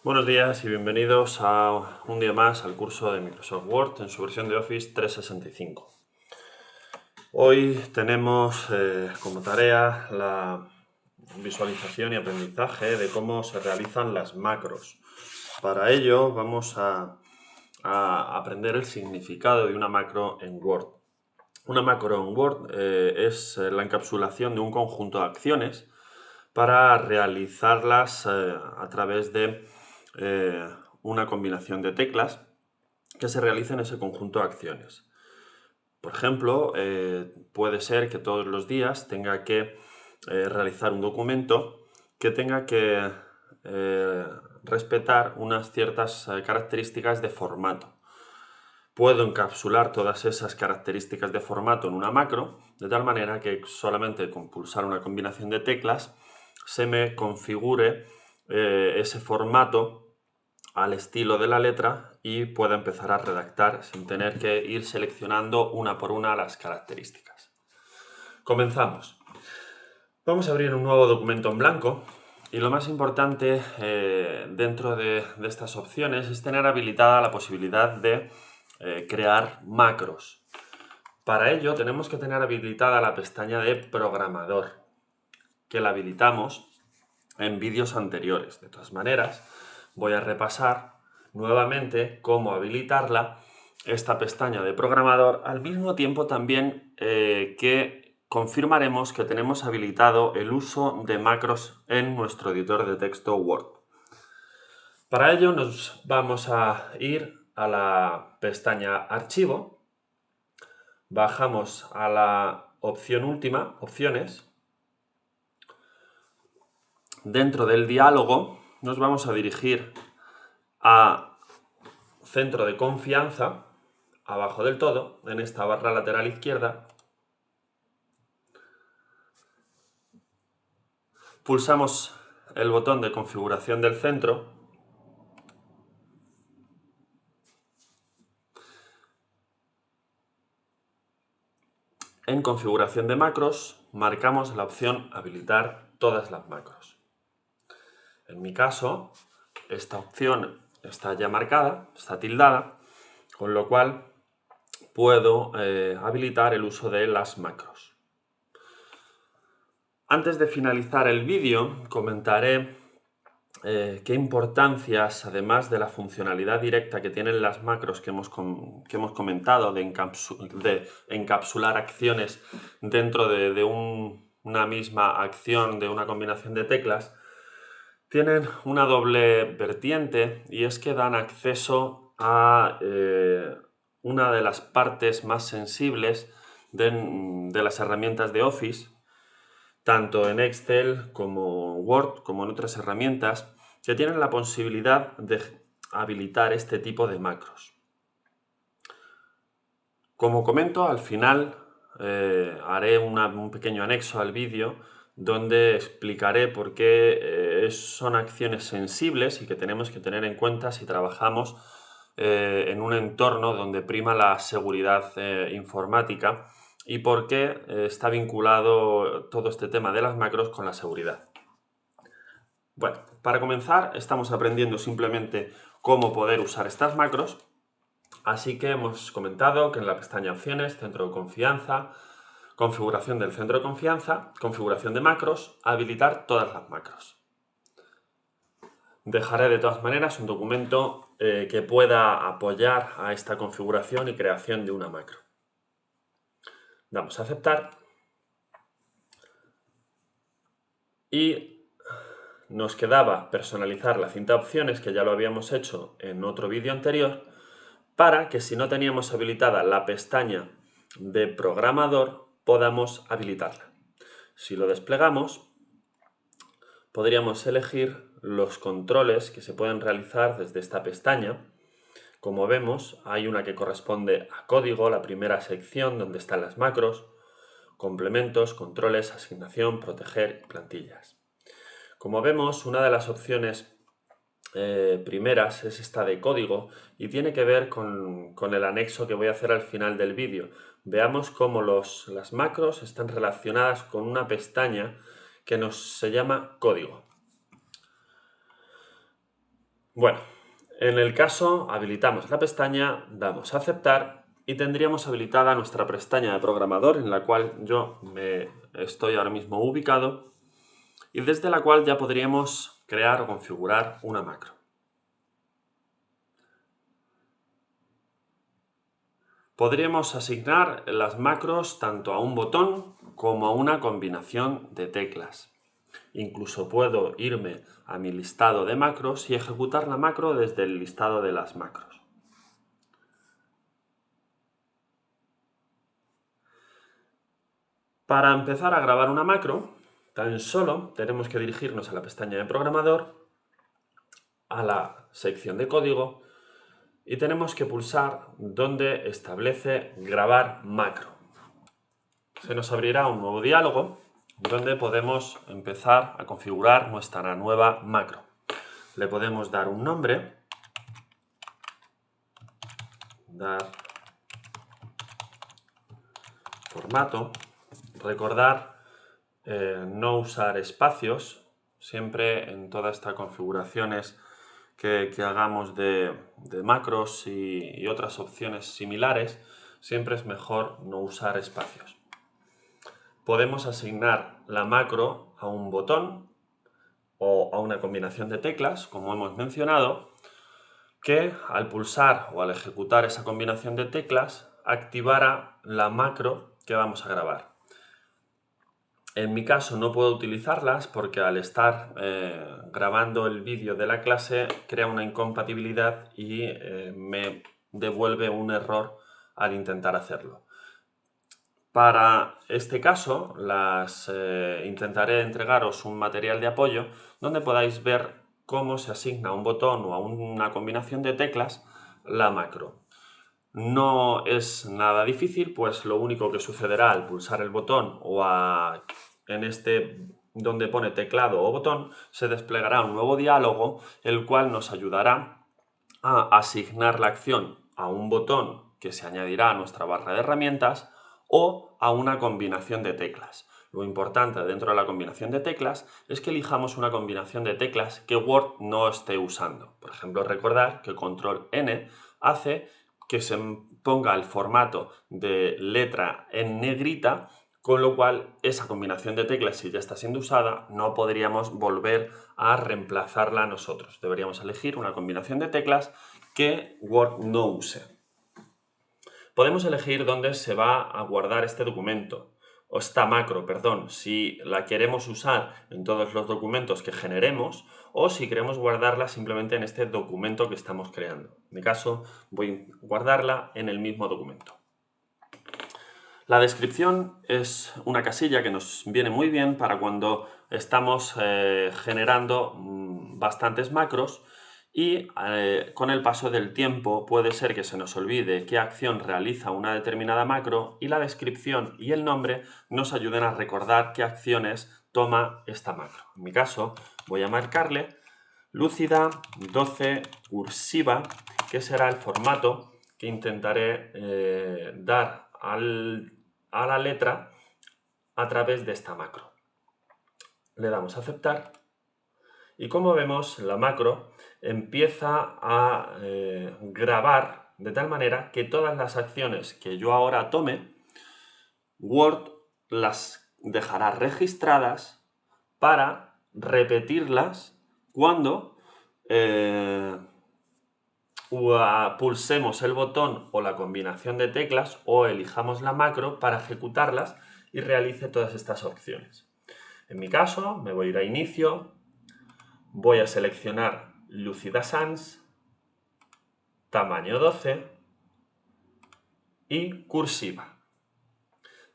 Buenos días y bienvenidos a un día más al curso de Microsoft Word en su versión de Office 365. Hoy tenemos como tarea la visualización y aprendizaje de cómo se realizan las macros. Para ello vamos a aprender el significado de una macro en Word. Una macro en Word es la encapsulación de un conjunto de acciones para realizarlas a través de una combinación de teclas que se realice en ese conjunto de acciones. Por ejemplo, puede ser que todos los días tenga que realizar un documento que tenga que respetar unas ciertas características de formato. Puedo encapsular todas esas características de formato en una macro, de tal manera que solamente con pulsar una combinación de teclas se me configure ese formato al estilo de la letra y pueda empezar a redactar sin tener que ir seleccionando una por una las características. Comenzamos. Vamos a abrir un nuevo documento en blanco y lo más importante dentro de estas opciones es tener habilitada la posibilidad de crear macros. Para ello tenemos que tener habilitada la pestaña de programador, que la habilitamos en vídeos anteriores. De todas maneras, voy a repasar nuevamente cómo habilitarla, esta pestaña de programador, al mismo tiempo también que confirmaremos que tenemos habilitado el uso de macros en nuestro editor de texto Word. Para ello nos vamos a ir a la pestaña Archivo, bajamos a la opción última, Opciones. Dentro del diálogo nos vamos a dirigir a Centro de confianza, abajo del todo, en esta barra lateral izquierda. Pulsamos el botón de configuración del centro. En configuración de macros, marcamos la opción habilitar todas las macros. En mi caso, esta opción está ya marcada, está tildada, con lo cual puedo habilitar el uso de las macros. Antes de finalizar el vídeo, comentaré qué importancias, además de la funcionalidad directa que tienen las macros que hemos comentado de encapsular acciones dentro de una misma acción, de una combinación de teclas, tienen una doble vertiente, y es que dan acceso a una de las partes más sensibles de las herramientas de Office, tanto en Excel como Word, como en otras herramientas, que tienen la posibilidad de habilitar este tipo de macros. Como comento, al final haré un pequeño anexo al vídeo donde explicaré por qué son acciones sensibles y que tenemos que tener en cuenta si trabajamos en un entorno donde prima la seguridad informática, y por qué está vinculado todo este tema de las macros con la seguridad. Bueno, para comenzar estamos aprendiendo simplemente cómo poder usar estas macros, así que hemos comentado que en la pestaña Opciones, Centro de confianza, configuración del centro de confianza, configuración de macros, habilitar todas las macros. Dejaré de todas maneras un documento que pueda apoyar a esta configuración y creación de una macro. Damos a aceptar y nos quedaba personalizar la cinta de opciones, que ya lo habíamos hecho en otro vídeo anterior, para que si no teníamos habilitada la pestaña de programador podamos habilitarla. Si lo desplegamos, podríamos elegir los controles que se pueden realizar desde esta pestaña. Como vemos, hay una que corresponde a código, la primera sección donde están las macros, complementos, controles, asignación, proteger y plantillas. Como vemos, una de las opciones primeras es esta de código y tiene que ver con el anexo que voy a hacer al final del vídeo. Veamos cómo las macros están relacionadas con una pestaña que se llama código. Bueno, en el caso habilitamos la pestaña, damos a aceptar y tendríamos habilitada nuestra pestaña de programador en la cual yo me estoy ahora mismo ubicado y desde la cual ya podríamos crear o configurar una macro. Podríamos asignar las macros tanto a un botón como a una combinación de teclas. Incluso puedo irme a mi listado de macros y ejecutar la macro desde el listado de las macros. Para empezar a grabar una macro, tan solo tenemos que dirigirnos a la pestaña de programador, a la sección de código y tenemos que pulsar donde establece grabar macro. Se nos abrirá un nuevo diálogo donde podemos empezar a configurar nuestra nueva macro. Le podemos dar un nombre, dar formato, recordar no usar espacios, siempre en todas estas configuraciones que hagamos de macros y otras opciones similares, siempre es mejor no usar espacios. Podemos asignar la macro a un botón o a una combinación de teclas, como hemos mencionado, que al pulsar o al ejecutar esa combinación de teclas activará la macro que vamos a grabar. En mi caso no puedo utilizarlas porque al estar grabando el vídeo de la clase crea una incompatibilidad y me devuelve un error al intentar hacerlo. Para este caso intentaré entregaros un material de apoyo donde podáis ver cómo se asigna a un botón o a una combinación de teclas la macro. No es nada difícil, pues lo único que sucederá al pulsar el botón o en donde pone teclado o botón, se desplegará un nuevo diálogo, el cual nos ayudará a asignar la acción a un botón que se añadirá a nuestra barra de herramientas o a una combinación de teclas. Lo importante dentro de la combinación de teclas es que elijamos una combinación de teclas que Word no esté usando. Por ejemplo, recordar que Control N hace que se ponga el formato de letra en negrita, con lo cual esa combinación de teclas, si ya está siendo usada, no podríamos volver a reemplazarla nosotros. Deberíamos elegir una combinación de teclas que Word no use. Podemos elegir dónde se va a guardar este documento, o esta macro, perdón, si la queremos usar en todos los documentos que generemos o si queremos guardarla simplemente en este documento que estamos creando. En mi caso, voy a guardarla en el mismo documento. La descripción es una casilla que nos viene muy bien para cuando estamos generando bastantes macros y con el paso del tiempo puede ser que se nos olvide qué acción realiza una determinada macro y la descripción y el nombre nos ayuden a recordar qué acciones toma esta macro. En mi caso voy a marcarle lúcida 12 cursiva, que será el formato que intentaré dar a la letra a través de esta macro. Le damos a aceptar y como vemos la macro empieza a grabar de tal manera que todas las acciones que yo ahora tome, Word las dejará registradas para repetirlas cuando pulsemos el botón o la combinación de teclas o elijamos la macro para ejecutarlas y realice todas estas opciones. En mi caso me voy a ir a inicio, voy a seleccionar Lucida Sans, tamaño 12 y cursiva.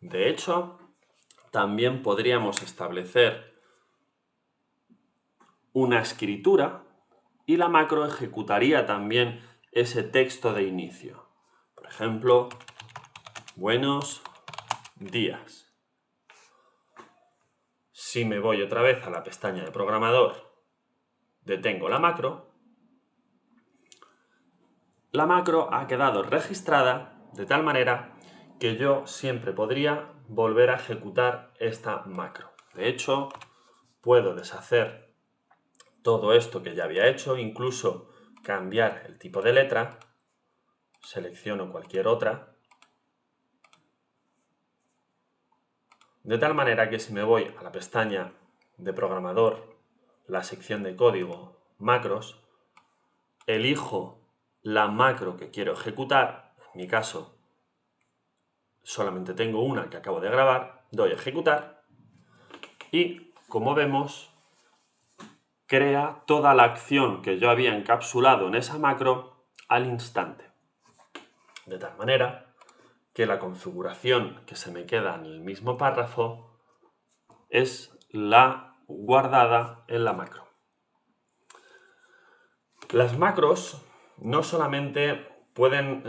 De hecho, también podríamos establecer una escritura y la macro ejecutaría también ese texto de inicio. Por ejemplo, buenos días. Si me voy otra vez a la pestaña de programador, detengo la macro ha quedado registrada de tal manera que yo siempre podría volver a ejecutar esta macro. De hecho, puedo deshacer todo esto que ya había hecho, incluso cambiar el tipo de letra. Selecciono cualquier otra. De tal manera que si me voy a la pestaña de programador, la sección de código, macros, elijo la macro que quiero ejecutar. En mi caso, solamente tengo una que acabo de grabar, doy a ejecutar y, como vemos, crea toda la acción que yo había encapsulado en esa macro al instante. De tal manera que la configuración que se me queda en el mismo párrafo es la guardada en la macro. Las macros no solamente pueden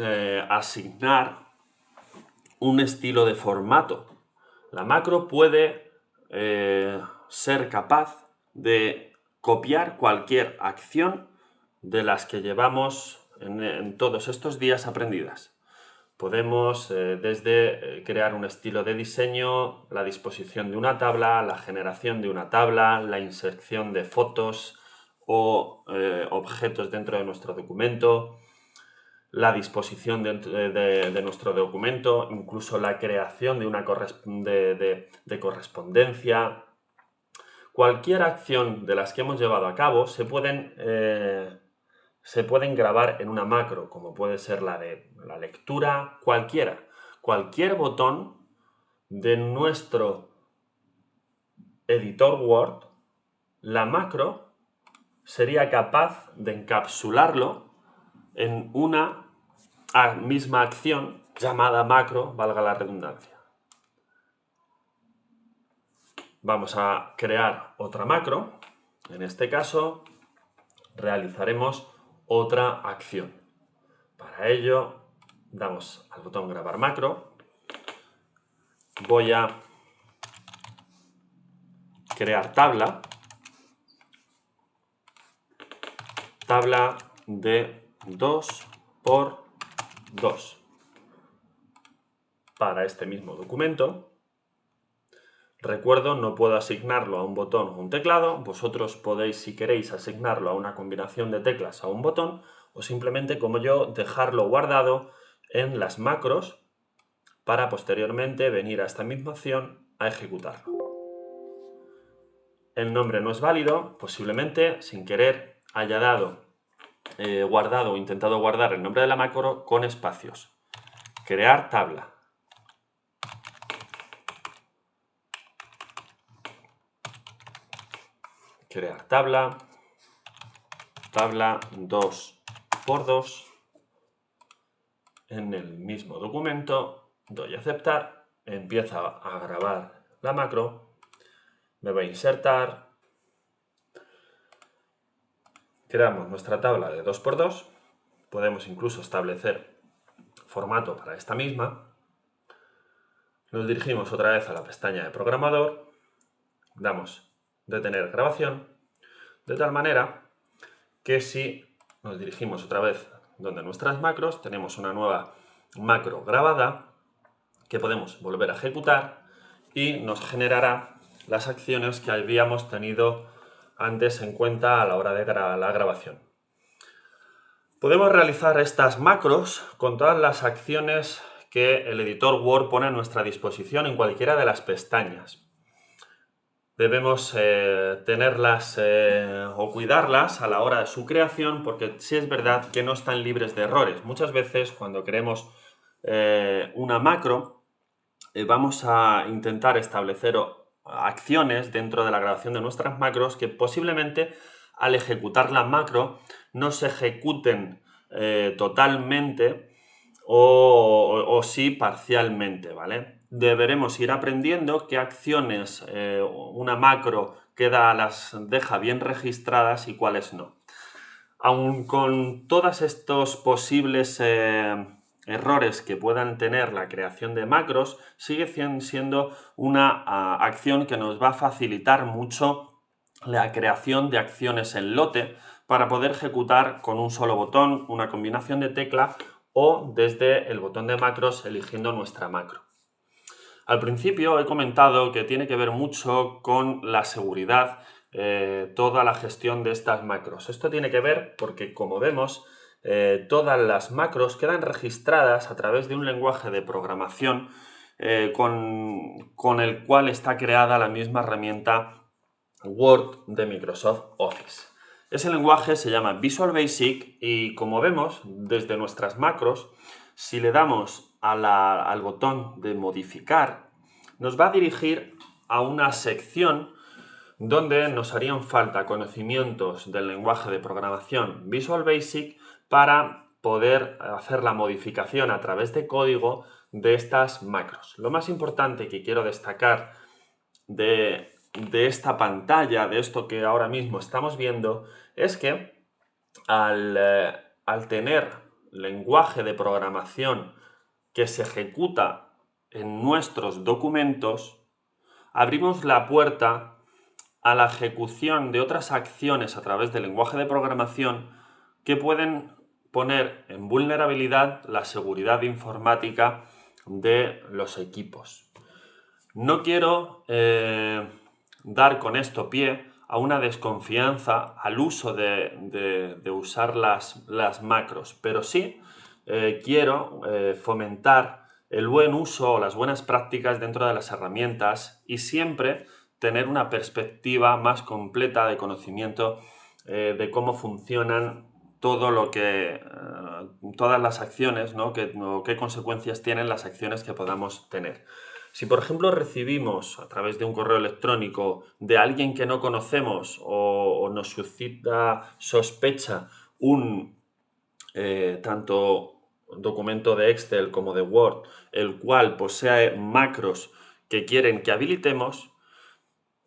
asignar un estilo de formato. La macro puede ser capaz de copiar cualquier acción de las que llevamos en todos estos días aprendidas. Podemos desde crear un estilo de diseño, la disposición de una tabla, la generación de una tabla, la inserción de fotos o objetos dentro de nuestro documento, la disposición de nuestro documento, incluso la creación de una correspondencia. Cualquier acción de las que hemos llevado a cabo se pueden grabar en una macro, como puede ser la de la lectura, cualquiera. Cualquier botón de nuestro editor Word, la macro sería capaz de encapsularlo en una misma acción llamada macro, valga la redundancia. Vamos a crear otra macro. En este caso, realizaremos otra acción. Para ello, damos al botón grabar macro. Voy a crear tabla de 2×2 para este mismo documento. Recuerdo, no puedo asignarlo a un botón o un teclado. Vosotros podéis, si queréis, asignarlo a una combinación de teclas a un botón o simplemente, como yo, dejarlo guardado en las macros para posteriormente venir a esta misma acción a ejecutarlo. El nombre no es válido, posiblemente sin querer haya dado guardado o intentado guardar el nombre de la macro con espacios. Crear tabla. Crear tabla 2×2 en el mismo documento, doy a aceptar, empieza a grabar la macro, me voy a insertar, creamos nuestra tabla de 2×2, podemos incluso establecer formato para esta misma, nos dirigimos otra vez a la pestaña de programador, damos detener grabación, de tal manera que si nos dirigimos otra vez donde nuestras macros, tenemos una nueva macro grabada que podemos volver a ejecutar y nos generará las acciones que habíamos tenido antes en cuenta a la hora de la grabación. Podemos realizar estas macros con todas las acciones que el editor Word pone a nuestra disposición en cualquiera de las pestañas. Debemos tenerlas o cuidarlas a la hora de su creación, porque sí es verdad que no están libres de errores. Muchas veces cuando creemos una macro, vamos a intentar establecer acciones dentro de la grabación de nuestras macros que posiblemente al ejecutar la macro no se ejecuten totalmente o sí parcialmente, ¿vale? Deberemos ir aprendiendo qué acciones una macro las deja bien registradas y cuáles no. Aun con todos estos posibles errores que puedan tener la creación de macros, sigue siendo una acción que nos va a facilitar mucho la creación de acciones en lote para poder ejecutar con un solo botón, una combinación de tecla o desde el botón de macros eligiendo nuestra macro. Al principio he comentado que tiene que ver mucho con la seguridad toda la gestión de estas macros. Esto tiene que ver porque, como vemos, todas las macros quedan registradas a través de un lenguaje de programación con el cual está creada la misma herramienta Word de Microsoft Office. Ese lenguaje se llama Visual Basic y, como vemos, desde nuestras macros, si le damos al botón de modificar, nos va a dirigir a una sección donde nos harían falta conocimientos del lenguaje de programación Visual Basic para poder hacer la modificación a través de código de estas macros. Lo más importante que quiero destacar de esta pantalla, de esto que ahora mismo estamos viendo, es que al tener lenguaje de programación que se ejecuta en nuestros documentos, abrimos la puerta a la ejecución de otras acciones a través del lenguaje de programación que pueden poner en vulnerabilidad la seguridad informática de los equipos. No quiero dar con esto pie a una desconfianza al uso de usar las macros, pero sí quiero fomentar el buen uso o las buenas prácticas dentro de las herramientas y siempre tener una perspectiva más completa de conocimiento de cómo funcionan todo lo que, todas las acciones, ¿no? Qué consecuencias tienen las acciones que podamos tener. Si, por ejemplo, recibimos a través de un correo electrónico de alguien que no conocemos o nos suscita sospecha tanto documento de Excel como de Word, el cual posee macros que quieren que habilitemos,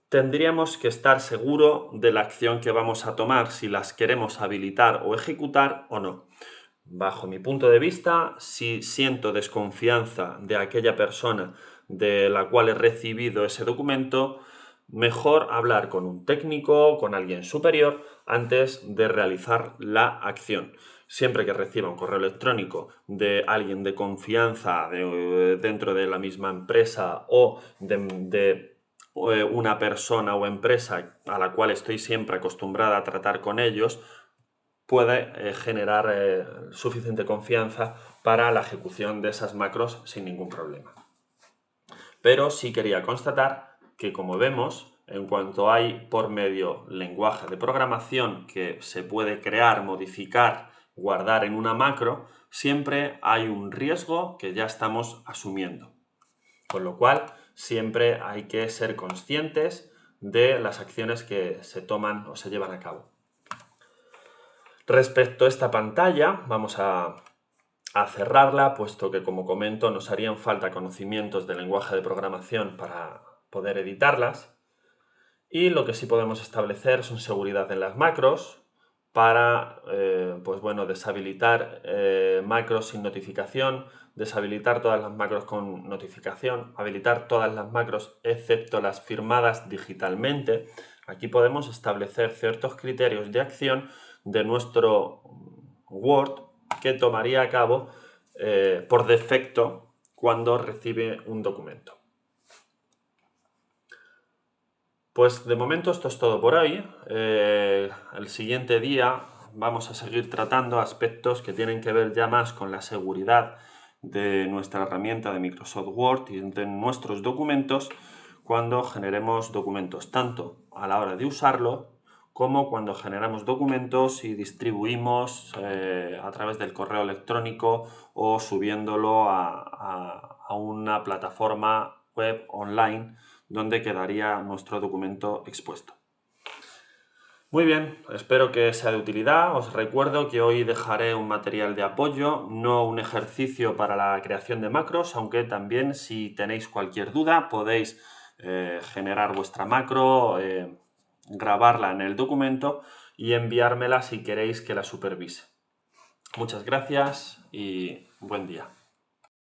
tendríamos que estar seguro de la acción que vamos a tomar, si las queremos habilitar o ejecutar o no. Bajo mi punto de vista, si siento desconfianza de aquella persona de la cual he recibido ese documento, mejor hablar con un técnico, con alguien superior, antes de realizar la acción. Siempre que reciba un correo electrónico de alguien de confianza dentro de la misma empresa o de una persona o empresa a la cual estoy siempre acostumbrada a tratar con ellos, puede generar suficiente confianza para la ejecución de esas macros sin ningún problema. Pero sí quería constatar que, como vemos, en cuanto hay por medio lenguaje de programación que se puede crear, modificar, guardar en una macro, siempre hay un riesgo que ya estamos asumiendo. Con lo cual, siempre hay que ser conscientes de las acciones que se toman o se llevan a cabo. Respecto a esta pantalla, vamos a cerrarla, puesto que, como comento, nos harían falta conocimientos del lenguaje de programación para poder editarlas. Y lo que sí podemos establecer son seguridad en las macros para deshabilitar macros sin notificación, deshabilitar todas las macros con notificación, habilitar todas las macros excepto las firmadas digitalmente. Aquí podemos establecer ciertos criterios de acción de nuestro Word que tomaría a cabo por defecto cuando recibe un documento. Pues de momento esto es todo por hoy. El siguiente día vamos a seguir tratando aspectos que tienen que ver ya más con la seguridad de nuestra herramienta de Microsoft Word y de nuestros documentos cuando generemos documentos, tanto a la hora de usarlo como cuando generamos documentos y distribuimos a través del correo electrónico o subiéndolo a una plataforma web online donde quedaría nuestro documento expuesto. Muy bien, espero que sea de utilidad. Os recuerdo que hoy dejaré un material de apoyo, no un ejercicio para la creación de macros, aunque también, si tenéis cualquier duda, podéis generar vuestra macro, grabarla en el documento y enviármela si queréis que la supervise. Muchas gracias y buen día.